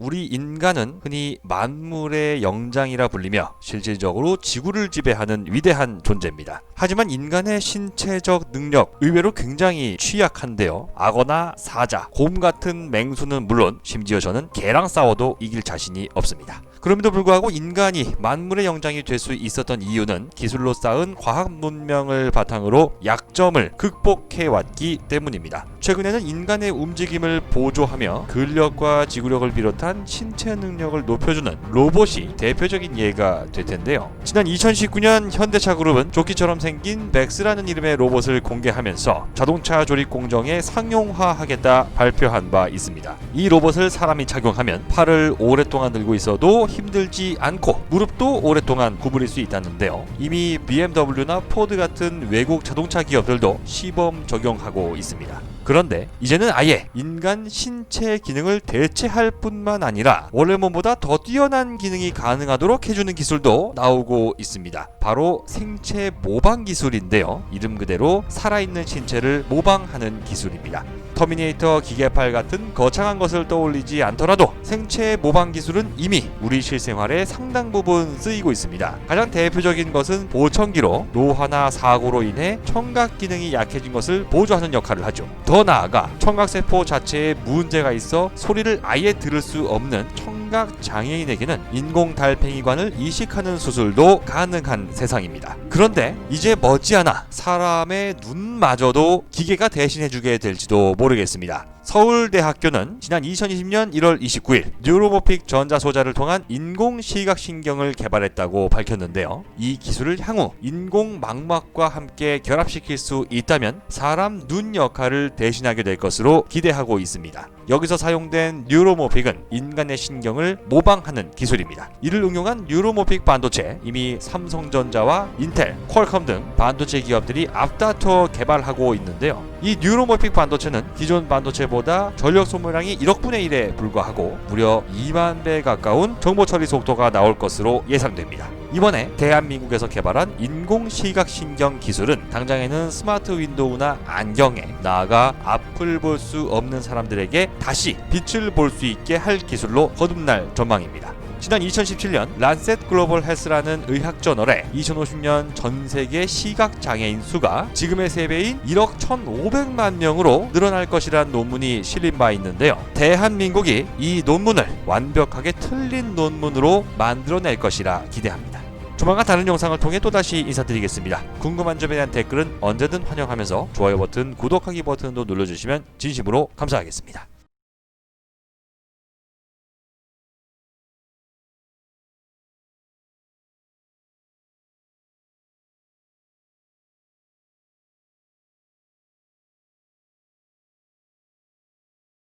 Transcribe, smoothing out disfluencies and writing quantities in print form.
우리 인간은 흔히 만물의 영장이라 불리며 실질적으로 지구를 지배하는 위대한 존재입니다. 하지만 인간의 신체적 능력 의외로 굉장히 취약한데요. 악어나 사자, 곰 같은 맹수는 물론 심지어 저는 개랑 싸워도 이길 자신이 없습니다. 그럼에도 불구하고 인간이 만물의 영장이 될 수 있었던 이유는 기술로 쌓은 과학 문명을 바탕으로 약점을 극복해왔기 때문입니다. 최근에는 인간의 움직임을 보조하며 근력과 지구력을 비롯한 신체 능력을 높여주는 로봇이 대표적인 예가 될 텐데요. 지난 2019년 현대차 그룹은 조끼처럼 생긴 백스라는 이름의 로봇을 공개하면서 자동차 조립 공정에 상용화하겠다 발표한 바 있습니다. 이 로봇을 사람이 착용하면 팔을 오랫동안 들고 있어도 힘들지 않고 무릎도 오랫동안 구부릴 수 있다는데요. 이미 BMW나 포드 같은 외국 자동차 기업들도 시범 적용하고 있습니다. 그런데 이제는 아예 인간 신체 기능을 대체할 뿐만 아니라 원래 몸보다 더 뛰어난 기능이 가능하도록 해주는 기술도 나오고 있습니다. 바로 생체 모방 기술인데요. 이름 그대로 살아있는 신체를 모방하는 기술입니다. 터미네이터 기계팔 같은 거창한 것을 떠올리지 않더라도 생체 모방 기술은 이미 우리 실생활에 상당 부분 쓰이고 있습니다. 가장 대표적인 것은 보청기로 노화나 사고로 인해 청각 기능이 약해진 것을 보조하는 역할을 하죠. 더 나아가 청각세포 자체에 문제가 있어 소리를 아예 들을 수 없는 청각 장애인에게는 인공 달팽이관을 이식하는 수술도 가능한 세상입니다. 그런데 이제 머지않아 사람의 눈마저도 기계가 대신해주게 될지도 모르겠습니다. 서울대학교는 지난 2020년 1월 29일 뉴로모픽 전자소자를 통한 인공시각신경을 개발했다고 밝혔는데요. 이 기술을 향후 인공망막과 함께 결합시킬 수 있다면 사람 눈 역할을 대신하게 될 것으로 기대하고 있습니다. 여기서 사용된 뉴로모픽은 인간의 신경을 모방하는 기술입니다. 이를 응용한 뉴로모픽 반도체, 이미 삼성전자와 인텔, 퀄컴 등 반도체 기업들이 앞다퉈 개발하고 있는데요. 이 뉴로모픽 반도체는 기존 반도체보다 전력 소모량이 1억분의 1에 불과하고 무려 2만 배 가까운 정보 처리 속도가 나올 것으로 예상됩니다. 이번에 대한민국에서 개발한 인공시각신경 기술은 당장에는 스마트 윈도우나 안경에, 나아가 앞을 볼 수 없는 사람들에게 다시 빛을 볼 수 있게 할 기술로 거듭날 전망입니다. 지난 2017년 란셋 글로벌 헬스라는 의학 저널에 2050년 전 세계 시각장애인 수가 지금의 3배인 1억 1,500만 명으로 늘어날 것이란 논문이 실린 바 있는데요. 대한민국이 이 논문을 완벽하게 틀린 논문으로 만들어낼 것이라 기대합니다. 조만간 다른 영상을 통해 또다시 인사드리겠습니다. 궁금한 점에 대한 댓글은 언제든 환영하면서 좋아요 버튼, 구독하기 버튼도 눌러주시면 진심으로 감사하겠습니다.